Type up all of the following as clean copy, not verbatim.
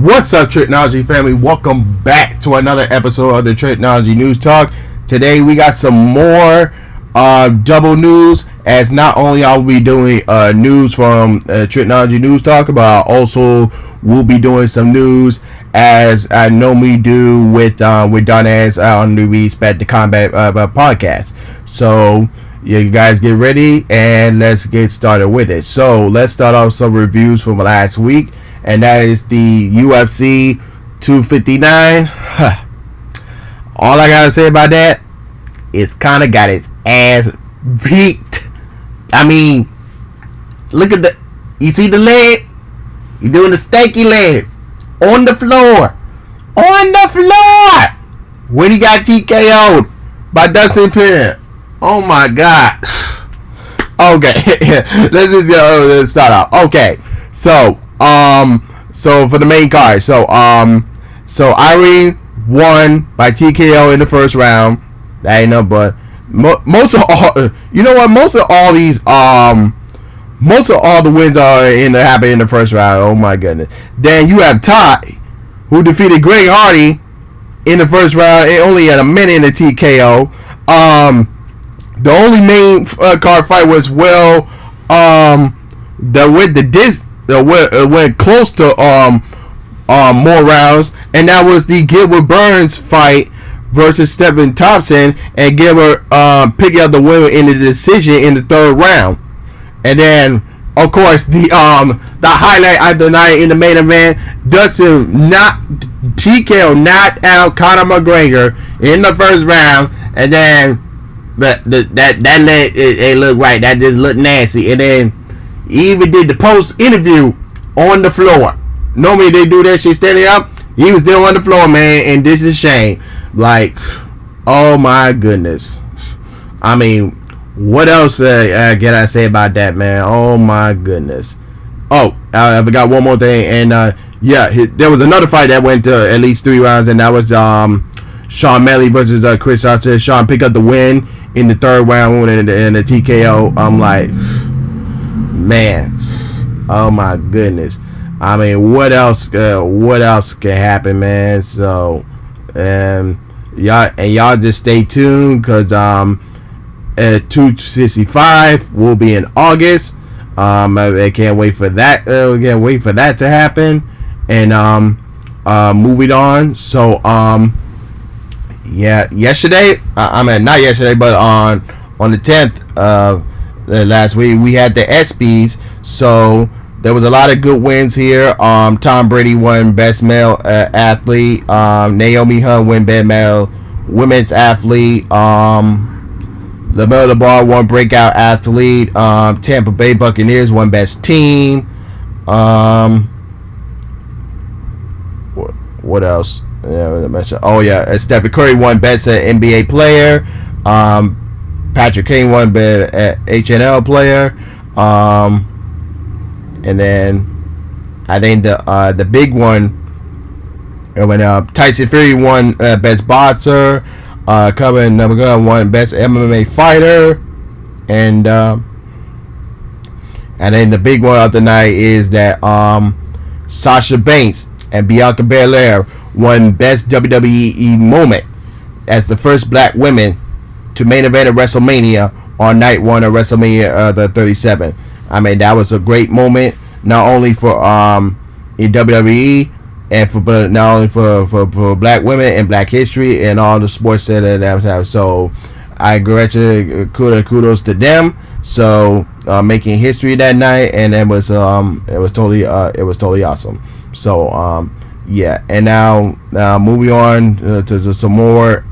What's up, Tricology family? Welcome back to another episode of the Tricology News Talk. Today we got some more double news, as not only I'll be doing news from Tricology News Talk, but I also will be doing some news as I normally do with Donaz on the Respect the Combat podcast. So you guys get ready and let's get started with it. So let's start off some reviews from last week, and that is the UFC 259. All I gotta say about that, it's kind of got its ass beat. I mean, look at you see the leg? You're doing the stanky legs on the floor. When he got TKO'd by Dustin Penn. Oh my God. Okay, let's start off. Okay, so for the main card, so Irene won by TKO in the first round. That ain't no, but most of all the wins are happen in the first round. Oh my goodness. Then you have Ty, who defeated Greg Hardy in the first round, and only at a minute in the TKO. The only main card fight was went close to more rounds, and that was the Gilbert Burns fight versus Stephen Thompson, and Gilbert picking up the winner in the decision in the third round. And then, of course, the highlight of the night in the main event, TKO knocked out Conor McGregor in the first round, and then that leg, it looked right. That just looked nasty. And then he even did the post interview on the floor. Normally they do that shit standing up. He was still on the floor, man, and this is a shame. Like, oh my goodness. I mean, what else can I say about that, man? Oh my goodness. Oh, I forgot one more thing. And there was another fight that went to at least 3 rounds, and that was Sean Melley versus Chris Archer. Sean picked up the win in the third round in the TKO. I'm like, man, oh my goodness. I mean, what else can happen, man? So, y'all just stay tuned, because at 265 will be in August. I can't wait for that. We can't wait for that to happen. And moving on. So yesterday, not yesterday, but on the 10th of last week, we had the ESPYs. So there was a lot of good wins here. Tom Brady won Best Male Athlete. Naomi Hunt won Best Male Women's Athlete. LaMelo Ball won Breakout Athlete. Tampa Bay Buccaneers won Best Team. What else? Stephen Curry won Best NBA Player. Patrick King won Best HNL Player. And then I think the big one, when Tyson Fury won Best Boxer. Kevin Namagun won Best MMA Fighter. And then the big one of the night is that Sasha Banks and Bianca Belair won Best WWE Moment as the first black women to main event at WrestleMania on night 1 of WrestleMania the 37th. I mean, that was a great moment, not only for in WWE, and but not only for black women and black history and all the sports that was. So I congratulate, kudos to them. So making history that night, and it was totally awesome. So and now moving on to some more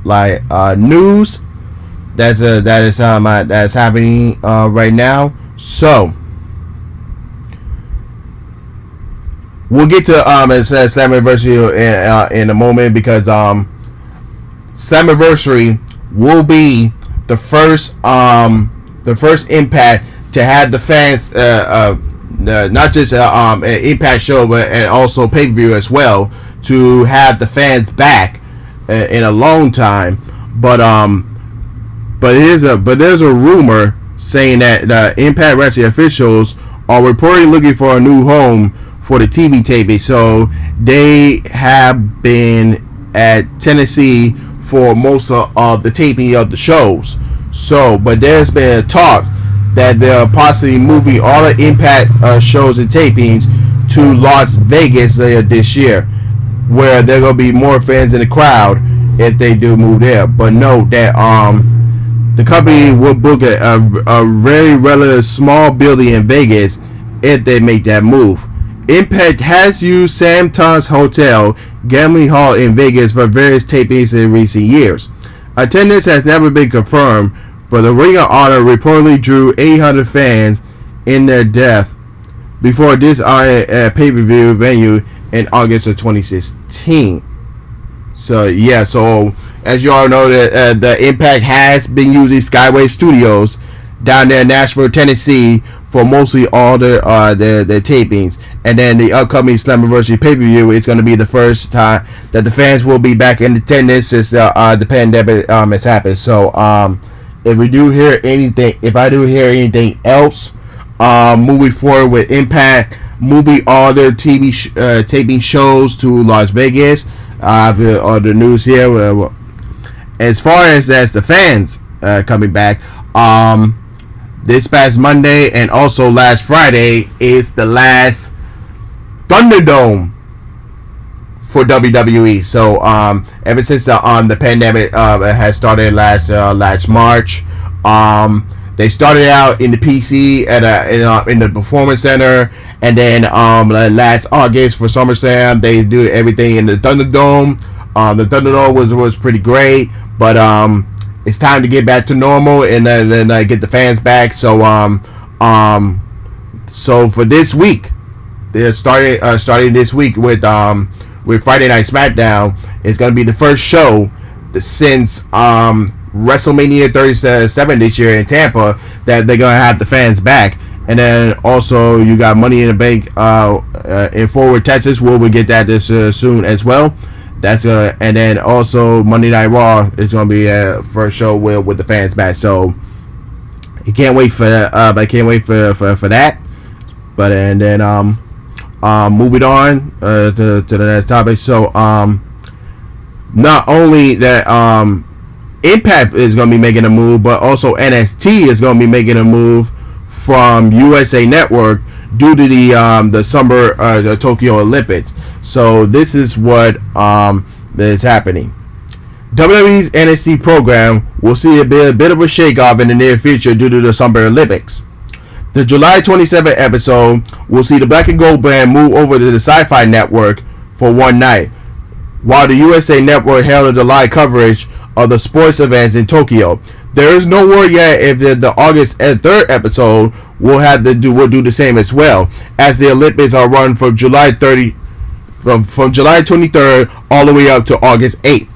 like news that's happening right now. So we'll get to Slammiversary in a moment, because Slammiversary will be the first Impact to have the fans not just an Impact show, but and also pay-per-view as well, to have the fans back in a long time. But there's a rumor saying that the Impact Wrestling officials are reportedly looking for a new home for the TV taping. So they have been at Tennessee for most of the taping of the shows. So, but there's been a talk that they're possibly moving all the Impact shows and tapings to Las Vegas later this year, where there gonna be more fans in the crowd if they do move there. But note that the company will book a very relatively small building in Vegas if they make that move. Impact has used Sam Ton's Hotel, Gambling Hall in Vegas for various tapings in recent years. Attendance has never been confirmed, but the Ring of Honor reportedly drew 800 fans in their depth before this pay-per-view venue in August of 2016. So yeah, so as you all know, that the Impact has been using Skyway Studios down there in Nashville, Tennessee, for mostly all their tapings. And then the upcoming Slammiversary pay-per-view is going to be the first time that the fans will be back in attendance since the pandemic has happened. So if I do hear anything else moving forward with Impact moving all their TV taping shows to Las Vegas, all the news here. As far as the fans coming back, this past Monday and also last Friday is the last Thunderdome for WWE. So ever since the pandemic has started last March, they started out in the PC in the Performance Center, and then last August for SummerSlam they do everything in the Thunderdome. The Thunderdome was pretty great, but it's time to get back to normal and then get the fans back. So so for this week, they're starting this week with Friday Night SmackDown. It's going to be the first show since WrestleMania 37 this year in Tampa that they're going to have the fans back. And then also you got Money in the Bank in Fort Worth, Texas. We'll get that this soon as well. That's and then also Monday Night Raw is going to be a first show with the fans back. So I can't wait for that. I can't wait for that. But and then moving on to the next topic. So not only that Impact is going to be making a move, but also NXT is going to be making a move from USA Network due to the summer the Tokyo Olympics. So this is what is happening. WWE's NXT program will see a bit of a shake-off in the near future due to the Summer Olympics. The July 27th episode will see the Black and Gold brand move over to the Sci-Fi Network for one night, while the USA Network handled the live coverage of the sports events in Tokyo. There is no word yet if the August 3rd episode will do the same as well, as the Olympics are run from July 23rd all the way up to August 8th.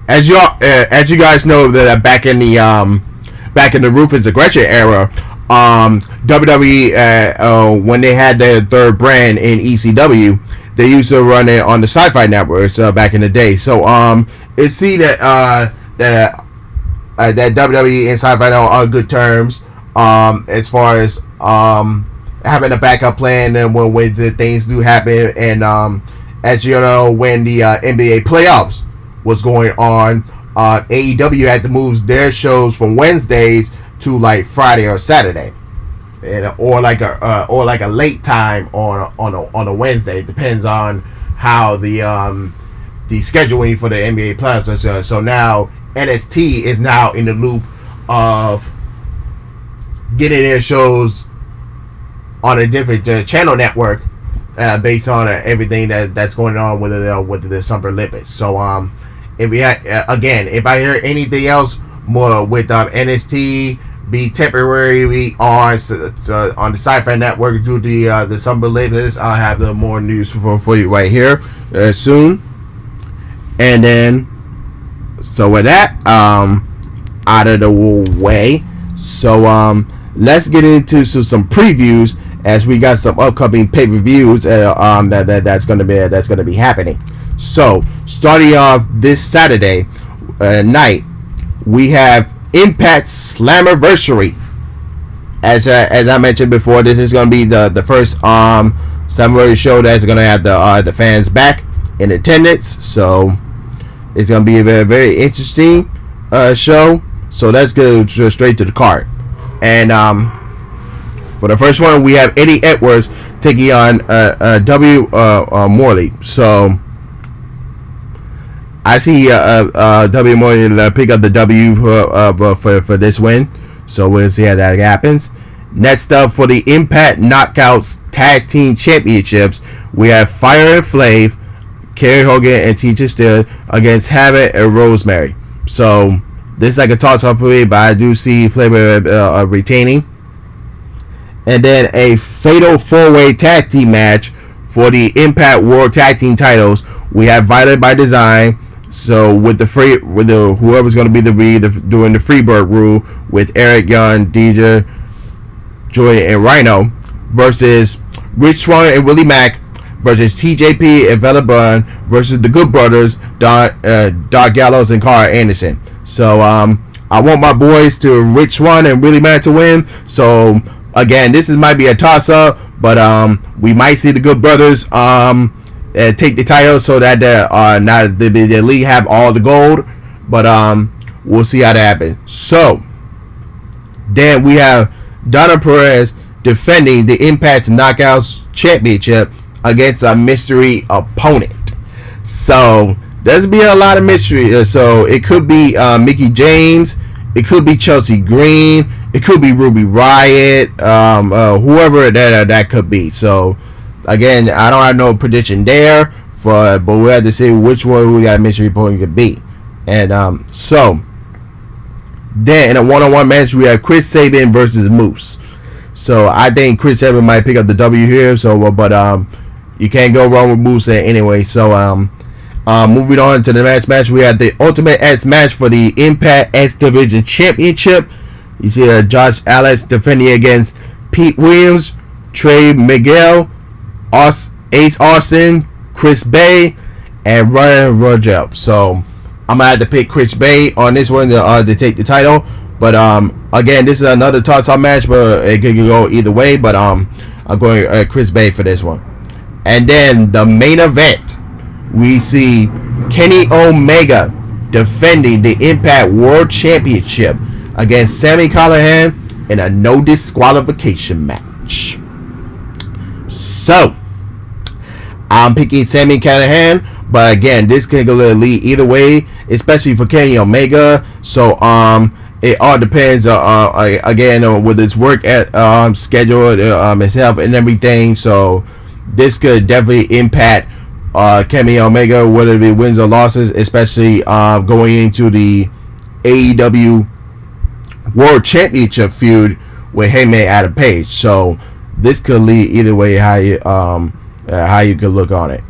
As you guys know, that back in the Ruthless Aggression era, WWE when they had their third brand in ECW, they used to run it on the Sci-Fi networks back in the day. So it's see that WWE and Sci-Fi are on good terms as far as having a backup plan and when the things do happen. And as you know, when the NBA playoffs was going on, AEW had to move their shows from Wednesdays to like Friday or Saturday, or like a late time on a Wednesday. It depends on how the scheduling for the NBA playoffs is. So now NXT is now in the loop of getting their shows on a different channel network based on everything that's going on with the Summer Olympics. So if I hear anything else more with NXT be temporarily on the Sci-Fi Network due to the Summer Olympics, I'll have more news for you right here soon. And then, so with that out of the way, so let's get into some previews, as we got some upcoming pay-per-views that's gonna be happening. So starting off this Saturday night, we have Impact Slammiversary. as I mentioned before, this is gonna be the first Slammiversary show that's gonna have the fans back in attendance. So it's gonna be a very, very interesting show. So let's go straight to the card. And for the first one, we have Eddie Edwards taking on W. Morley. So I see W. Morley pick up the W for this win. So we'll see how that happens. Next up, for the Impact Knockouts Tag Team Championships, we have Fire and Flame, Kerry Hogan and Teacher Steele against Habit and Rosemary. So this is like a toss-up for me, but I do see Flavor retaining. And then a fatal 4-way tag team match for the Impact World Tag Team titles. We have Violent by Design. So with whoever's going to be doing the Freebird rule with Eric Young, DJ, Joy, and Rhino versus Rich Swann and Willie Mack versus TJP and Vela Bunn versus the Good Brothers, Doc Gallows and Carl Anderson. So I want my boys to Rich Swann and Willie Mack to win. So again, this might be a toss-up, but we might see the Good Brothers take the title so that the league have all the gold. But we'll see how that happens. So then we have Donna Perez defending the Impact Knockouts Championship against a mystery opponent. So there's be a lot of mystery. So it could be Mickey James, it could be Chelsea Green, it could be Ruby Riott, whoever that could be. So again, I don't have no prediction there, but we have to see which one who that mystery opponent could be. And so then in a one-on-one match, we have Chris Sabin versus Moose. So I think Chris Sabin might pick up the W here. So, but you can't go wrong with Moose anyway. So moving on to the next match, we have the Ultimate X match for the Impact X Division Championship. You see Josh Alex defending against Pete Williams, Trey Miguel, Ace Austin, Chris Bay, and Ryan Rogel. So I'm gonna have to pick Chris Bay on this one to take the title. But again, this is another toss-up match, but it could go either way. But I'm going Chris Bay for this one. And then the main event, we see Kenny Omega defending the Impact World Championship against Sami Callihan in a no disqualification match. So I'm picking Sami Callihan, but again, this can go lead either way, especially for Kenny Omega. So it all depends again with his work at schedule, his health and everything. So this could definitely impact Kenny Omega, whether he wins or losses, especially going into the AEW World Championship feud with Heyman Adam Page. So this could lead either way how you could look on it.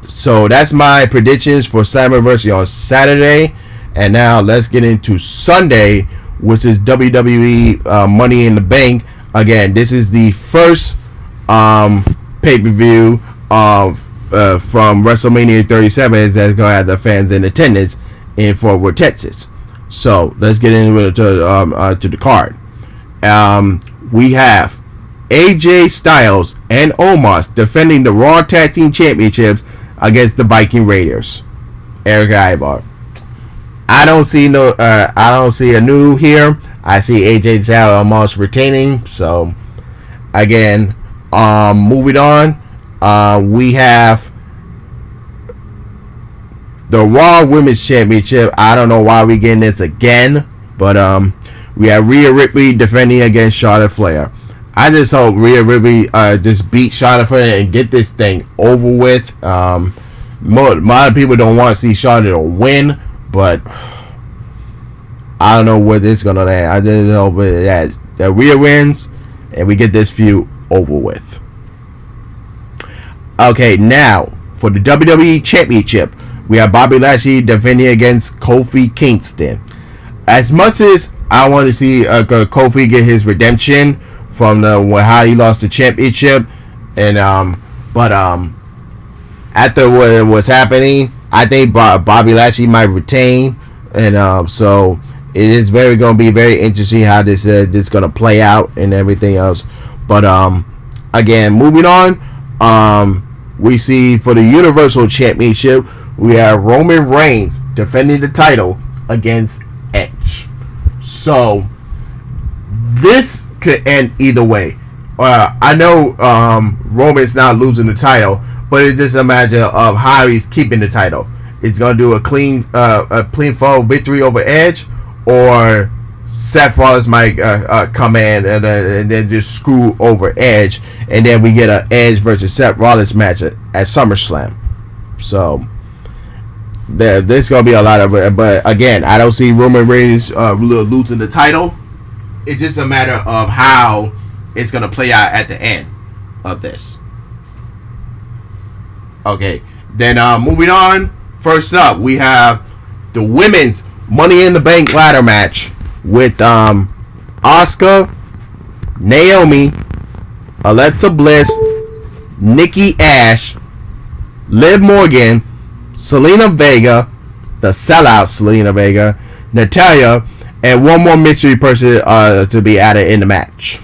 So that's my predictions for Slammiversary on Saturday. And now let's get into Sunday, which is WWE Money in the Bank. Again, this is the first pay-per-view from WrestleMania 37 that's going to have the fans in attendance in Fort Worth, Texas. So let's get into to the card. We have AJ Styles and Omos defending the Raw Tag Team Championships against the Viking Raiders. Eric Ivar. I don't see a new here. I see AJ Styles and Omos retaining. So again, moving on, we have the Raw Women's Championship. I don't know why we're getting this again, but we have Rhea Ripley defending against Charlotte Flair. I just hope Rhea Ripley just beat Charlotte Flair and get this thing over with. A lot of people don't want to see Charlotte win, but I don't know where this is gonna land. I just hope that Rhea wins and we get this feud over with. Okay, now for the WWE Championship, we have Bobby Lashley defending against Kofi Kingston. As much as I want to see Kofi get his redemption from how he lost the championship, and but after what was happening, I think Bobby Lashley might retain, and so it is going to be very interesting how this going to play out and everything else. But again, moving on, we see for the Universal Championship, we have Roman Reigns defending the title against Edge. So this could end either way. I know Roman's not losing the title, but it's just a matter of how he's keeping the title. It's gonna do a clean fall victory over Edge, or Seth Rollins might come in and then just screw over Edge, and then we get an Edge versus Seth Rollins match at SummerSlam. So there's gonna be a lot of it, but again, I don't see Roman Reigns losing the title. It's just a matter of how it's gonna play out at the end of this. Okay, then moving on. First up, we have the women's Money in the Bank ladder match with Asuka, Naomi, Alexa Bliss, Nikki Ash, Liv Morgan, Selena Vega, the sellout Selena Vega, Natalya, and one more mystery person to be added in the match.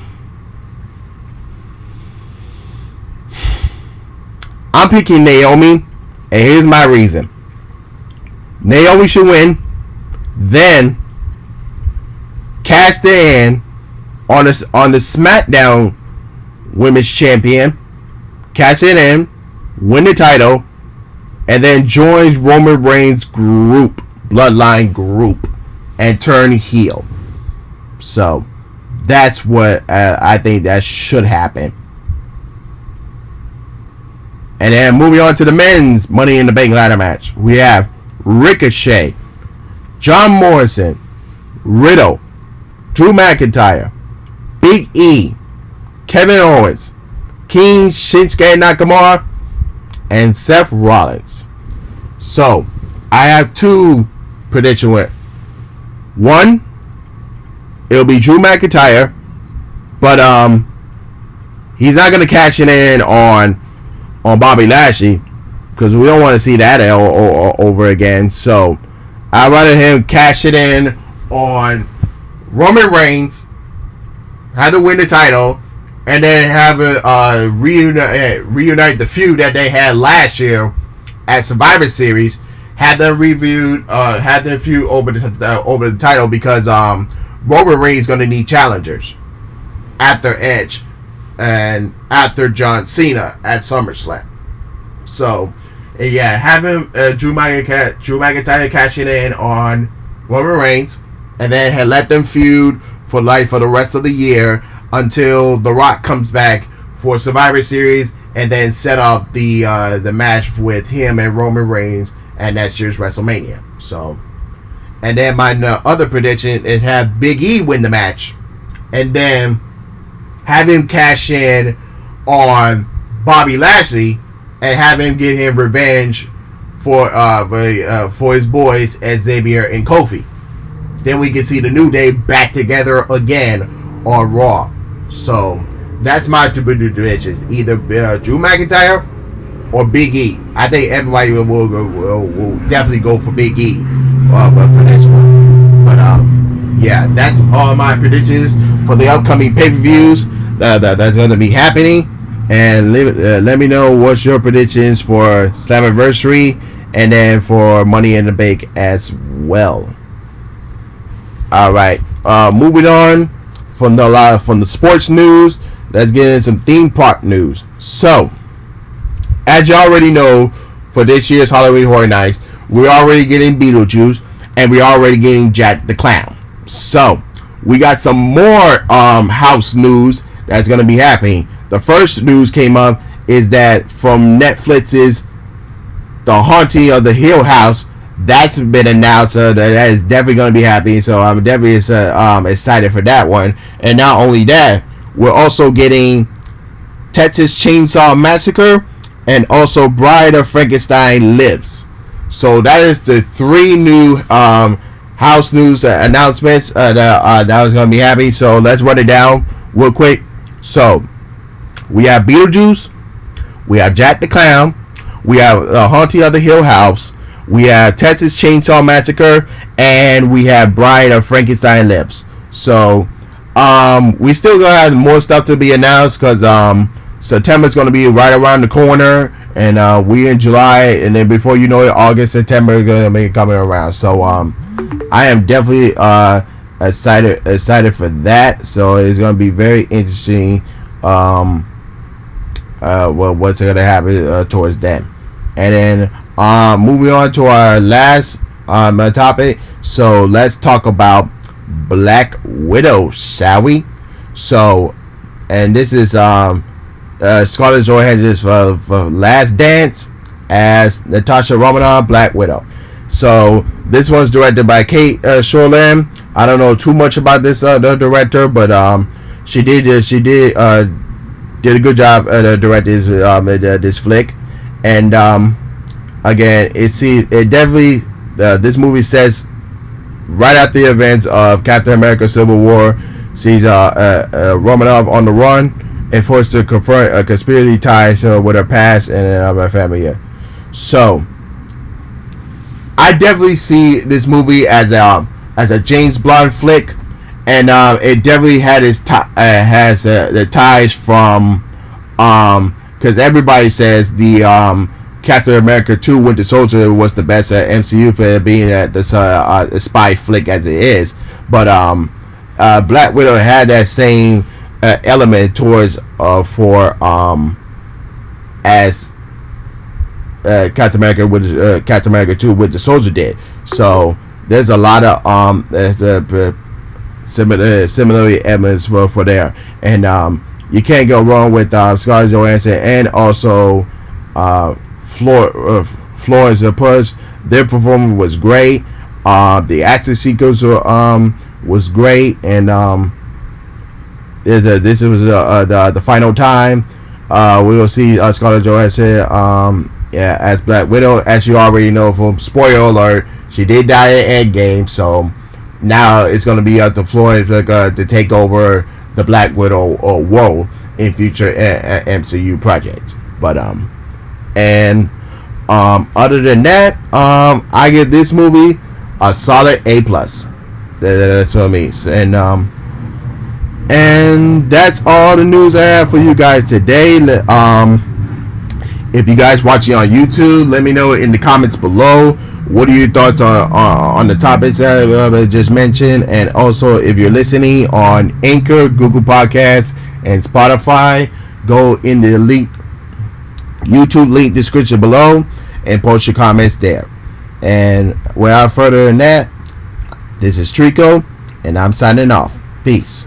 I'm picking Naomi, and here's my reason. Naomi should win, then cash in on the SmackDown Women's Champion, cash it in, win the title, and then joins Roman Reigns' group, Bloodline group, and turn heel. So that's what I think that should happen. And then moving on to the men's Money in the Bank ladder match, we have Ricochet, John Morrison, Riddle, Drew McIntyre, Big E, Kevin Owens, King Shinsuke Nakamura, and Seth Rollins. So I have two prediction winners. One, it'll be Drew McIntyre, but he's not gonna cash it in on Bobby Lashley, because we don't want to see that over again. So I'd rather him cash it in on Roman Reigns, have to win the title, and then have a reunite the feud that they had last year at Survivor Series. Had them feud over the title, because Roman Reigns is going to need challengers after Edge and after John Cena at SummerSlam. So yeah, having Drew McIntyre cashing in on Roman Reigns, and then let them feud for the rest of the year until The Rock comes back for Survivor Series, and then set up the match with him and Roman Reigns and next year's WrestleMania. So, and then my other prediction is have Big E win the match, and then have him cash in on Bobby Lashley, and have him get him revenge for his boys as Xavier and Kofi. Then we can see the New Day back together again on Raw. So that's my two predictions: either Drew McIntyre or Big E. I think everybody will definitely go for Big E for this one. But yeah, that's all my predictions for the upcoming pay-per-views that's going to be happening. And let me know what's your predictions for Slammiversary, and then for Money in the Bank as well. All right, moving on from the sports news, let's get into some theme park news. So, as you already know, for this year's Halloween Horror Nights, we're already getting Beetlejuice, and we're already getting Jack the Clown. So, we got some more house news that's going to be happening. The first news came up is that from Netflix's The Haunting of the Hill House, that's been announced. That is definitely going to be happening. So I'm definitely excited for that one. And not only that, we're also getting Texas Chainsaw Massacre and also Bride of Frankenstein Lives. So that is the three new house news announcements that was going to be happening. So let's run it down real quick. So we have Beetlejuice, we have Jack the Clown, we have Haunting of the Hill House, We have Texas Chainsaw Massacre, and we have Bride of Frankenstein Lips. So we still gonna have more stuff to be announced because September's gonna be right around the corner, and we in July, and then before you know it, August, September is gonna make it coming around. So I am definitely excited for that. So it's gonna be very interesting. What's gonna happen towards then, and then moving on to our last topic. So let's talk about Black Widow, shall we? So, and this is Scarlett Johansson's for Last Dance as Natasha Romanoff, Black Widow. So this one's directed by Kate Shortland. I don't know too much about this the director, but she did a good job directing this flick, and again, it definitely this movie says right after the events of Captain America: Civil War, sees Romanoff on the run and forced to confront a conspiracy ties with her past and her family. Yeah. So I definitely see this movie as a James Bond flick, and it definitely had has the ties from because everybody says the Captain America 2 Winter Soldier was the best MCU for being a spy flick as it is, but Black Widow had that same element towards as Captain America 2 Winter Soldier did. So there's a lot of similarly elements for there, and you can't go wrong with Scarlett Johansson and also Florence Pugh. Their performance was great. The action sequence was great, and this was the final time. We will see Scarlett Johansson as Black Widow. As you already know from spoiler alert, she did die at Endgame, so now it's going to be up to Florence to take over the Black Widow role in future MCU projects. But and other than that, I give this movie a solid A+. That's what I mean. And that's all the news I have for you guys today. If you guys watching on YouTube, let me know in the comments below. What are your thoughts on the topics that I just mentioned? And also, if you're listening on Anchor, Google Podcasts, and Spotify, go in the YouTube link description below and post your comments there. And without further than that, this is Trico, and I'm signing off. Peace.